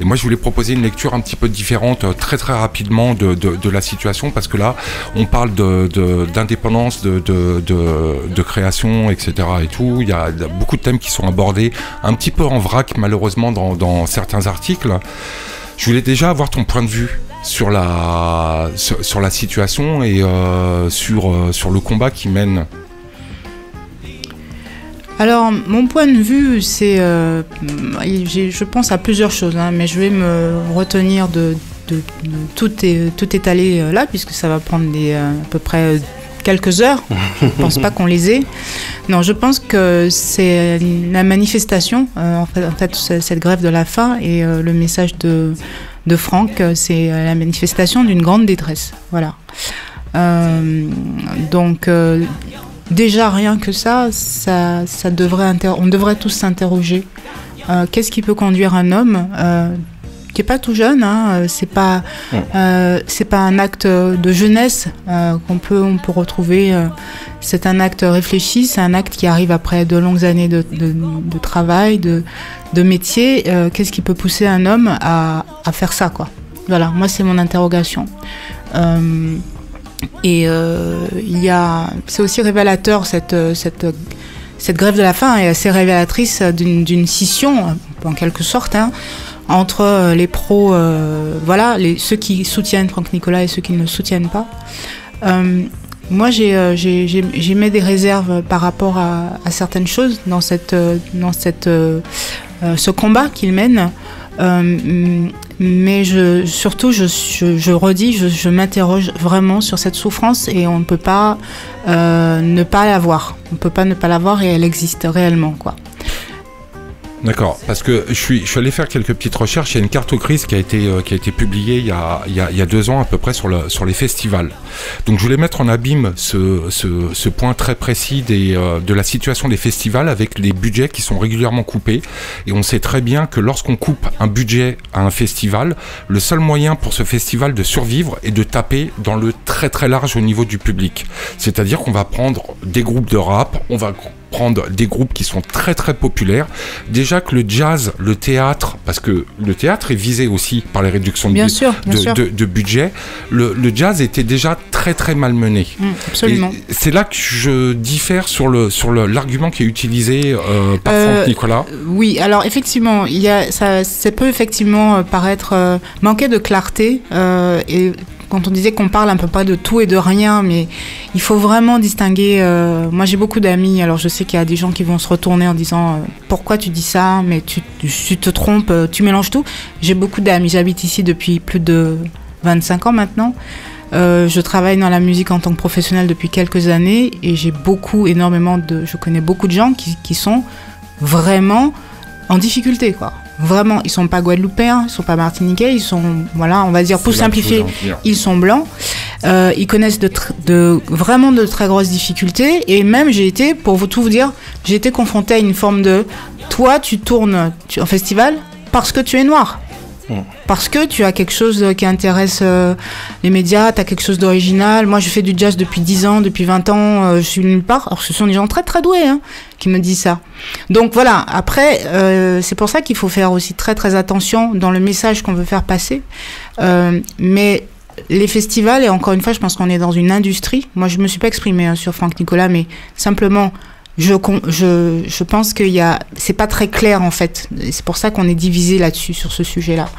Et moi, je voulais proposer une lecture un petit peu différente, très très rapidement de la situation, parce que là, on parle d'indépendance, de création, etc. et tout. Il y a beaucoup de thèmes qui sont abordés un petit peu en vrac, malheureusement, dans certains articles. Je voulais déjà avoir ton point de vue sur la situation et sur le combat qui mène. Alors, mon point de vue, c'est... je pense à plusieurs choses, hein, mais je vais me retenir de tout étaler là, puisque ça va prendre à peu près quelques heures. Je ne pense pas qu'on les ait. Non, je pense que c'est la manifestation, en fait, cette grève de la faim et le message de Franck, c'est la manifestation d'une grande détresse. Voilà. Donc... déjà, rien que ça on devrait tous s'interroger. Qu'est-ce qui peut conduire un homme qui n'est pas tout jeune, hein, c'est pas un acte de jeunesse on peut retrouver. C'est un acte réfléchi, c'est un acte qui arrive après de longues années de travail, de métier. Qu'est-ce qui peut pousser un homme à faire ça, quoi. Voilà, moi c'est mon interrogation. Et c'est aussi révélateur, cette grève de la faim est assez révélatrice d'une scission, en quelque sorte, hein, entre les pros, ceux qui soutiennent Franck Nicolas et ceux qui ne le soutiennent pas. Moi, j'ai mis des réserves par rapport à certaines choses dans ce combat qu'il mène. Mais je m'interroge vraiment sur cette souffrance, et on ne peut pas ne pas la voir. On ne peut pas ne pas la voir, et elle existe réellement, quoi. D'accord, parce que je suis allé faire quelques petites recherches. Il y a une carte grise qui a été publiée il y a 2 ans à peu près sur les festivals. Donc je voulais mettre en abîme ce point très précis de la situation des festivals, avec les budgets qui sont régulièrement coupés. Et on sait très bien que lorsqu'on coupe un budget à un festival, le seul moyen pour ce festival de survivre est de taper dans le très très large au niveau du public. C'est-à-dire qu'on va prendre des groupes de rap, on va prendre des groupes qui sont très très populaires. Déjà que le jazz, le théâtre, parce que le théâtre est visé aussi par les réductions de budget, le jazz était déjà très très malmenée. Absolument. Et c'est là que je diffère sur l'argument qui est utilisé par Franck Nicolas. Oui, alors effectivement, ça peut effectivement paraître manquer de clarté et quand on disait qu'on parle à peu près de tout et de rien, mais il faut vraiment distinguer. Moi, j'ai beaucoup d'amis, alors je sais qu'il y a des gens qui vont se retourner en disant pourquoi tu dis ça, mais tu te trompes, tu mélanges tout. J'ai beaucoup d'amis, j'habite ici depuis plus de 25 ans maintenant. Je travaille dans la musique en tant que professionnelle depuis quelques années et je connais beaucoup de gens qui sont vraiment en difficulté, quoi. Vraiment, ils sont pas guadeloupéens, ils sont pas martiniquais, ils sont, voilà, on va dire, pour simplifier, ils sont blancs. Ils connaissent vraiment de très grosses difficultés. Et même, pour tout vous dire, j'ai été confrontée à une forme de, toi, tu tournes en festival parce que tu es noir. Parce que tu as quelque chose qui intéresse les médias, tu as quelque chose d'original. Moi, je fais du jazz depuis 10 ans, depuis 20 ans, je suis nulle part. Alors, ce sont des gens très, très doués qui me disent ça. Donc, voilà. Après, c'est pour ça qu'il faut faire aussi très, très attention dans le message qu'on veut faire passer. Mais les festivals, et encore une fois, je pense qu'on est dans une industrie. Moi, je ne me suis pas exprimée sur Franck Nicolas, mais simplement... Je pense que c'est pas très clair en fait. Et c'est pour ça qu'on est divisé là-dessus, sur ce sujet-là.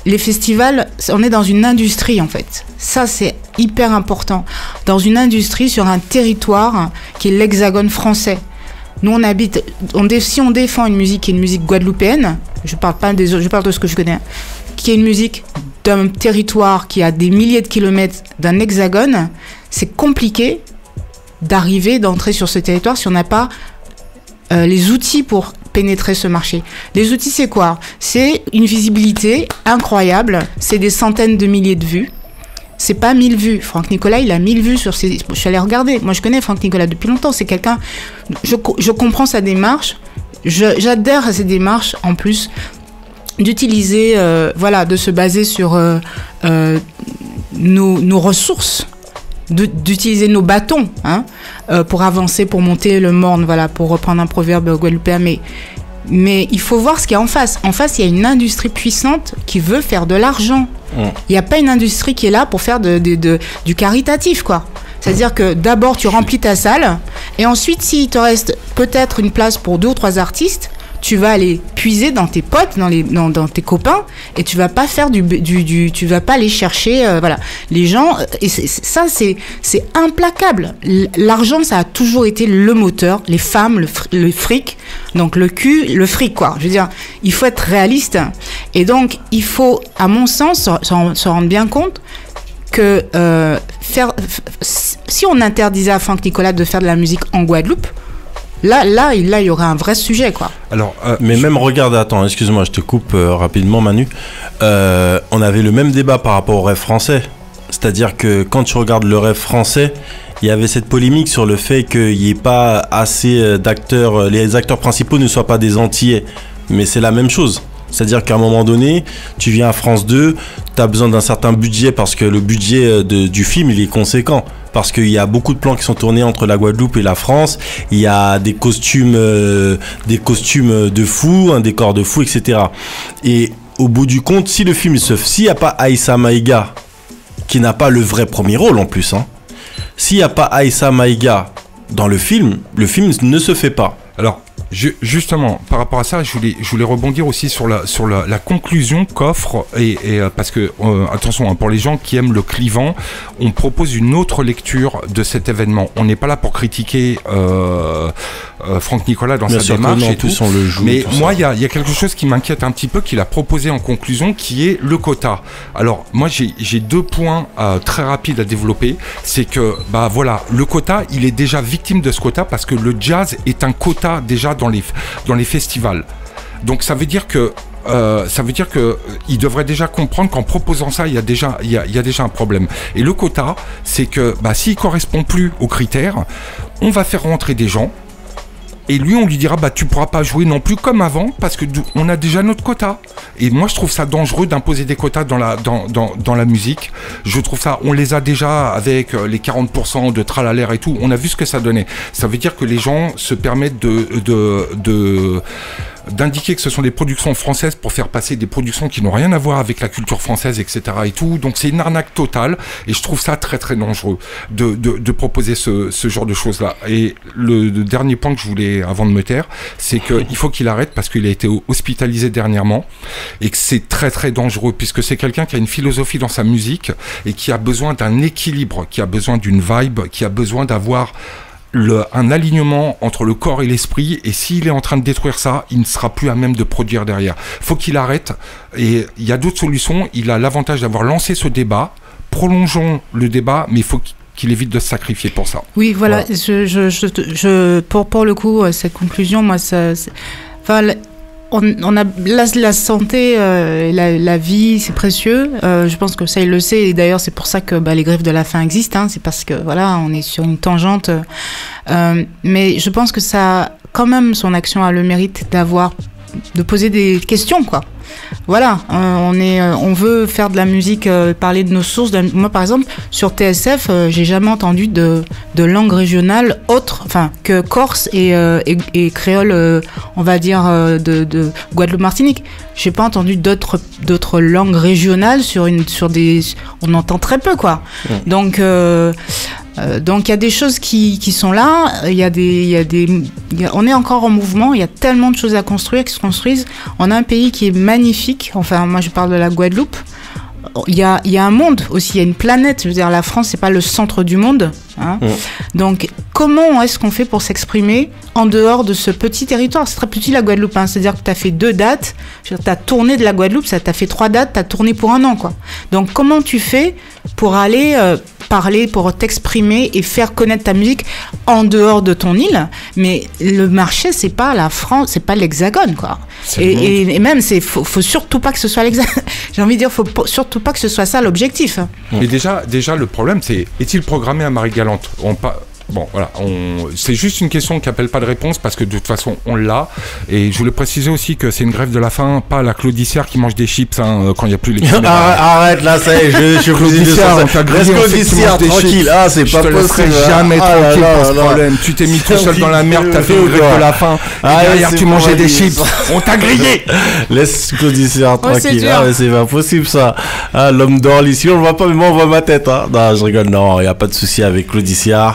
Les festivals, on est dans une industrie en fait. Ça, c'est hyper important. Dans une industrie, sur un territoire qui est l'Hexagone français. Nous, on habite... si on défend une musique qui est une musique guadeloupéenne, je parle de ce que je connais, qui est une musique d'un territoire qui a des milliers de kilomètres d'un hexagone, c'est compliqué d'entrer sur ce territoire si on n'a pas les outils pour pénétrer ce marché. Les outils, c'est quoi? C'est une visibilité incroyable, c'est des centaines de milliers de vues. C'est pas 1000 vues. Franck Nicolas, il a 1000 vues sur ses... Je suis allée regarder. Moi, je connais Franck Nicolas depuis longtemps. C'est quelqu'un... Je comprends sa démarche. J'adhère à ses démarches, en plus, d'utiliser... de se baser sur nos ressources, d'utiliser nos bâtons pour avancer, pour monter le morne, pour reprendre un proverbe guadeloupéen. Mais il faut voir ce qu'il y a en face. En face, il y a une industrie puissante qui veut faire de l'argent. Il n'y a pas une industrie qui est là pour faire du caritatif, quoi. C'est-à-dire que d'abord, tu remplis ta salle, et ensuite, s'il te reste peut-être une place pour 2 ou 3 artistes, tu vas aller puiser dans tes potes, dans tes copains, et tu vas pas faire tu vas pas aller chercher, les gens. Et ça, c'est implacable. L'argent, ça a toujours été le moteur. Les femmes, le fric, donc le cul, le fric, quoi. Je veux dire, il faut être réaliste. Et donc, il faut, à mon sens, se rendre bien compte que si on interdisait à Franck Nicolas de faire de la musique en Guadeloupe, Là, il y aurait un vrai sujet, quoi. Alors, même regarde, attends, excuse-moi, je te coupe rapidement, Manu. On avait le même débat par rapport au rêve français. C'est-à-dire que quand tu regardes le rêve français, il y avait cette polémique sur le fait qu'il n'y ait pas assez d'acteurs, les acteurs principaux ne soient pas des Antillais. Mais c'est la même chose. C'est-à-dire qu'à un moment donné, tu viens à France 2, tu as besoin d'un certain budget parce que le budget du film, il est conséquent. Parce qu'il y a beaucoup de plans qui sont tournés entre la Guadeloupe et la France. Il y a des costumes de fou, un décor de fou, etc. Et au bout du compte, s'il n'y a pas Aïssa Maïga, qui n'a pas le vrai premier rôle en plus, s'il n'y a pas Aïssa Maïga dans le film ne se fait pas. Alors, justement, par rapport à ça, je voulais rebondir aussi sur la conclusion qu'offre, parce que, attention, pour les gens qui aiment le clivant, on propose une autre lecture de cet événement. On n'est pas là pour critiquer Franck Nicolas dans sa démarche et tout. Mais moi, il y a quelque chose qui m'inquiète un petit peu, qu'il a proposé en conclusion, qui est le quota. Alors, moi, j'ai 2 points très rapides à développer. C'est que, le quota, il est déjà victime de ce quota, parce que le jazz est un quota déjà dans les festivals. Donc ça veut dire que il devrait déjà comprendre qu'en proposant ça, il y a déjà un problème. Et le quota, c'est que s'il correspond plus aux critères, on va faire rentrer des gens. Et lui, on lui dira, tu pourras pas jouer non plus comme avant, parce que on a déjà notre quota. Et moi, je trouve ça dangereux d'imposer des quotas dans la musique. Je trouve ça, on les a déjà avec les 40% de tralalaire et tout. On a vu ce que ça donnait. Ça veut dire que les gens se permettent d'indiquer que ce sont des productions françaises pour faire passer des productions qui n'ont rien à voir avec la culture française, etc. et tout. Donc c'est une arnaque totale et je trouve ça très très dangereux de proposer ce genre de choses-là. Et le dernier point que je voulais, avant de me taire, c'est qu'il faut qu'il arrête parce qu'il a été hospitalisé dernièrement et que c'est très très dangereux puisque c'est quelqu'un qui a une philosophie dans sa musique et qui a besoin d'un équilibre, qui a besoin d'une vibe, qui a besoin d'avoir un alignement entre le corps et l'esprit, et s'il est en train de détruire ça, il ne sera plus à même de produire derrière. Faut qu'il arrête, et il y a d'autres solutions. Il a l'avantage d'avoir lancé ce débat. Prolongeons le débat, mais il faut qu'il évite de se sacrifier pour ça. Oui, voilà. Pour le coup, cette conclusion, moi, on a la santé, la vie, c'est précieux. Je pense que ça, il le sait. Et d'ailleurs, c'est pour ça que les grèves de la faim existent. C'est parce que voilà, on est sur une tangente. Mais je pense que ça, quand même, son action a le mérite de poser des questions, quoi. Voilà, on veut faire de la musique, parler de nos sources. Moi, par exemple, sur TSF, j'ai jamais entendu de langue régionale autre, que corse et créole, on va dire, de Guadeloupe-Martinique. J'ai pas entendu d'autres langues régionales on entend très peu, quoi. Donc il y a des choses qui sont là, on est encore en mouvement, il y a tellement de choses à construire qui se construisent. On a un pays qui est magnifique, enfin moi je parle de la Guadeloupe. Il y a un monde aussi, il y a une planète. Je veux dire, la France, c'est pas le centre du monde. Hein. Donc, comment est-ce qu'on fait pour s'exprimer en dehors de ce petit territoire? C'est très petit, la Guadeloupe. Hein. C'est-à-dire que tu as fait 2 dates, tu as tourné de la Guadeloupe, tu as fait 3 dates, tu as tourné pour 1 an, quoi. Donc, comment tu fais pour aller parler, pour t'exprimer et faire connaître ta musique en dehors de ton île? Mais le marché, c'est pas la France, c'est pas l'Hexagone, quoi. Et même, faut surtout pas que ce soit l'Hexagone. J'ai envie de dire, faut surtout pas que ce soit ça l'objectif. Et déjà, le problème, c'est, est-il programmé à Marie-Galante? Bon, voilà, c'est juste une question qui n'appelle pas de réponse parce que de toute façon, on l'a. Et je voulais préciser aussi que c'est une grève de la faim, pas la Claudicière qui mange des chips quand il n'y a plus les Arrête, là, ça y est, je suis plus de ça. Reste Claudicière, tranquille. Ah, c'est pas possible. Je te laisserai jamais tranquille pour ce problème. Tu t'es mis tout seul dans la merde, t'as fait une grève de la faim. Et derrière, tu mangeais des chips. On t'a grillé. Laisse Claudicière tranquille. Ah, mais c'est pas possible, ça. Ah, l'homme d'or, ici, on le voit pas, mais moi, on voit ma tête. Non, je rigole. Non, il n'y a pas de souci avec Claudicière.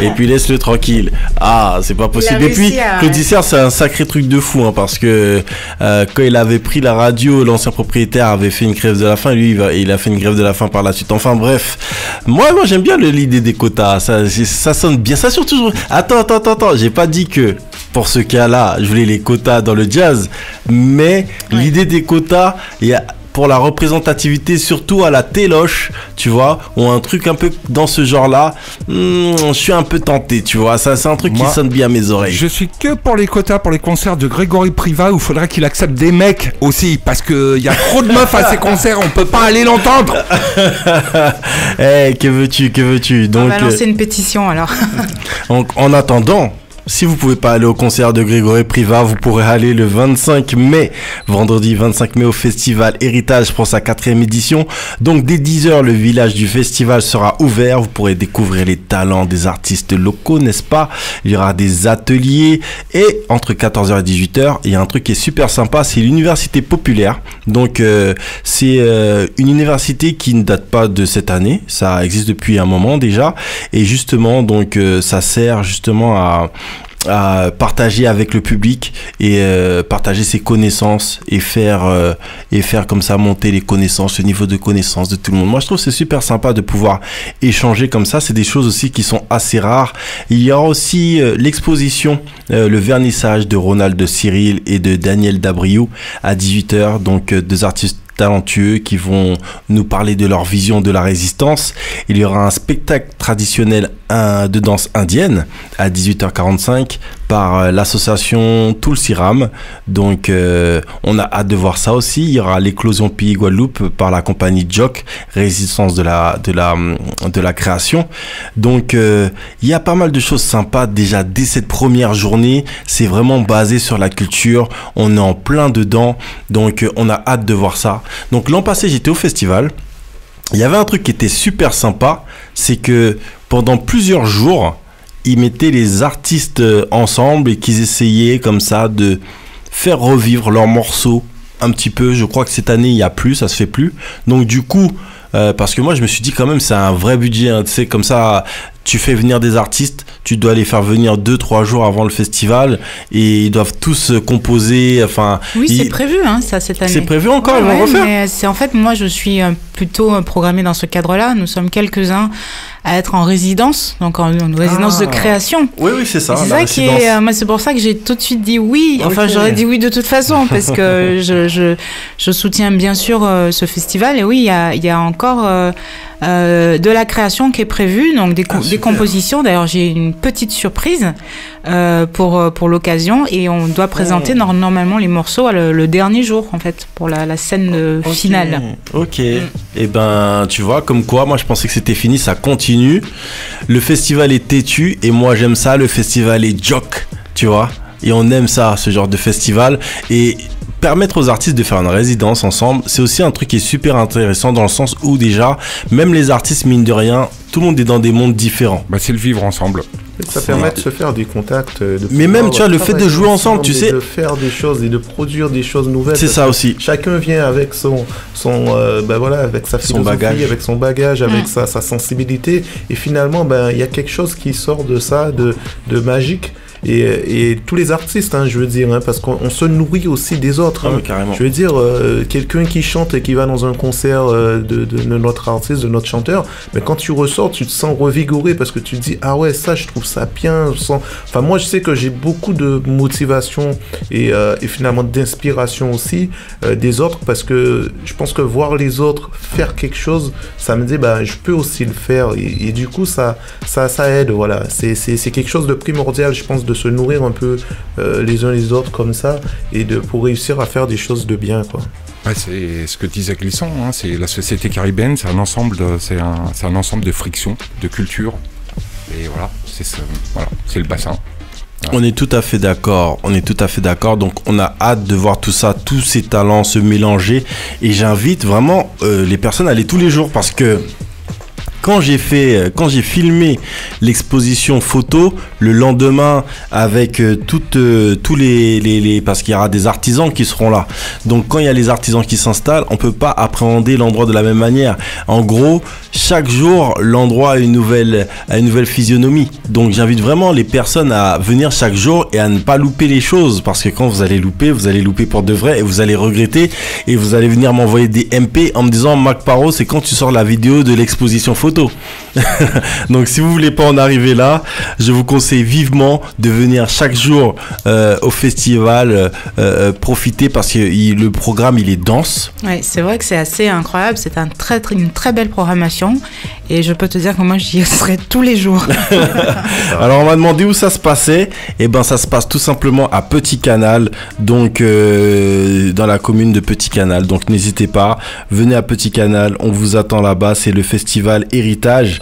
Et puis laisse-le tranquille. Ah, c'est pas possible. Et puis Claudicière, c'est un sacré truc de fou, hein, parce que quand il avait pris la radio, l'ancien propriétaire avait fait une grève de la faim. Lui, il a fait une grève de la faim par la suite. Enfin bref, moi j'aime bien l'idée des quotas. Ça sonne bien. Ça surtout. Attends. J'ai pas dit que pour ce cas-là, je voulais les quotas dans le jazz, mais l'idée des quotas, il y a pour la représentativité, surtout à la téloche, tu vois, ou un truc un peu dans ce genre-là, je suis un peu tenté, tu vois, ça c'est un truc qui sonne bien à mes oreilles. Je suis que pour les quotas, pour les concerts de Grégory Priva, où il faudrait qu'il accepte des mecs aussi, parce qu'il y a trop de meufs à ces concerts, on peut pas aller l'entendre. Que veux-tu Donc, on va lancer une pétition alors. En attendant, si vous pouvez pas aller au concert de Grégory Priva, vous pourrez aller le 25 mai, vendredi 25 mai au festival Héritage pour sa 4e édition. Donc dès 10h, le village du festival sera ouvert. Vous pourrez découvrir les talents des artistes locaux, n'est-ce pas? Il y aura des ateliers et entre 14h et 18h, il y a un truc qui est super sympa, c'est l'université populaire. Donc c'est une université qui ne date pas de cette année, ça existe depuis un moment déjà. Et justement, donc ça sert justement à partager avec le public et partager ses connaissances et faire comme ça monter les connaissances, le niveau de connaissance de tout le monde. Moi je trouve que c'est super sympa de pouvoir échanger comme ça, c'est des choses aussi qui sont assez rares. Il y aura aussi l'exposition, le vernissage de Ronald Cyril et de Daniel Dabriou à 18h, donc 2 artistes talentueux qui vont nous parler de leur vision de la résistance. Il y aura un spectacle traditionnel de danse indienne à 18h45 par l'association Tulsiram. Donc on a hâte de voir ça aussi. Il y aura l'éclosion Pays Guadeloupe par la compagnie Jock, résistance de la création. Donc il y a pas mal de choses sympas déjà dès cette première journée. C'est vraiment basé sur la culture. On est en plein dedans. Donc on a hâte de voir ça. Donc l'an passé, j'étais au festival. Il y avait un truc qui était super sympa, c'est que pendant plusieurs jours, ils mettaient les artistes ensemble et qu'ils essayaient comme ça de faire revivre leurs morceaux un petit peu. Je crois que cette année, il n'y a plus, ça se fait plus. Donc du coup, parce que moi, je me suis dit quand même, c'est un vrai budget. Hein, tu sais, comme ça, tu fais venir des artistes, tu dois les faire venir 2-3 jours avant le festival et ils doivent tous composer. Enfin, oui, c'est prévu, hein, ça, cette année. C'est prévu encore, ils vont refaire. Mais c'est en fait, moi, je suis plutôt programmée dans ce cadre-là. Nous sommes quelques-uns à être en résidence, donc en résidence de création. Oui, c'est ça. C'est ça qui est. Moi, c'est pour ça que j'ai tout de suite dit oui. Enfin, okay. J'aurais dit oui de toute façon, parce que je soutiens bien sûr ce festival. Et oui, il y a encore de la création qui est prévue, donc des compositions. D'ailleurs, j'ai une petite surprise pour l'occasion, et on doit présenter normalement les morceaux le dernier jour, en fait, pour la scène finale. Ok. Et ben, tu vois, comme quoi, moi, je pensais que c'était fini, ça continue. Le festival est têtu, et moi, j'aime ça. Le festival est jock, tu vois. Et on aime ça, ce genre de festival. Et permettre aux artistes de faire une résidence ensemble, c'est aussi un truc qui est super intéressant dans le sens où déjà, même les artistes, mine de rien, tout le monde est dans des mondes différents. Bah, c'est le vivre ensemble. Ça permet de se faire des contacts. Mais même, tu vois, le fait de jouer ensemble, tu sais. De faire des choses et de produire des choses nouvelles. C'est ça aussi. Chacun vient avec avec sa philosophie, avec son bagage, avec sa sensibilité. Et finalement, il y a quelque chose qui sort de ça, de magique. Et tous les artistes, hein, je veux dire, hein, parce qu'on se nourrit aussi des autres. Hein. Carrément. Je veux dire, quelqu'un qui chante et qui va dans un concert de notre artiste, de notre chanteur, mais quand tu ressors, tu te sens revigoré parce que tu te dis, ah ouais, ça, je trouve ça bien. Enfin, moi, je sais que j'ai beaucoup de motivation et finalement d'inspiration aussi des autres, parce que je pense que voir les autres faire quelque chose, ça me dit, je peux aussi le faire. Et du coup, ça aide, voilà. C'est quelque chose de primordial, je pense, de se nourrir un peu les uns les autres comme ça, et pour réussir à faire des choses de bien, quoi. Ouais, c'est ce que disait Clisson, hein, c'est la société caribéenne, c'est un ensemble de frictions, de cultures, et voilà, c'est le bassin. Voilà. On est tout à fait d'accord, donc on a hâte de voir tout ça, tous ces talents se mélanger, et j'invite vraiment les personnes à aller tous les jours, parce que quand j'ai filmé l'exposition photo, le lendemain, avec tous les parce qu'il y aura des artisans qui seront là. Donc quand il y a les artisans qui s'installent, on peut pas appréhender l'endroit de la même manière. En gros, chaque jour, l'endroit a une nouvelle physionomie. Donc j'invite vraiment les personnes à venir chaque jour et à ne pas louper les choses, parce que quand vous allez louper pour de vrai, et vous allez regretter, et vous allez venir m'envoyer des MP en me disant, Mac Paro, c'est quand tu sors la vidéo de l'exposition photo. Donc si vous voulez pas en arriver là, je vous conseille vivement de venir chaque jour au festival, profiter, parce que le programme il est dense. Ouais, c'est vrai que c'est assez incroyable, c'est une très belle programmation, et je peux te dire que moi j'y serai tous les jours. Alors on m'a demandé où ça se passait, et ben ça se passe tout simplement à Petit Canal, donc dans la commune de Petit Canal. Donc n'hésitez pas, venez à Petit Canal, on vous attend là-bas, c'est le festival Héritage.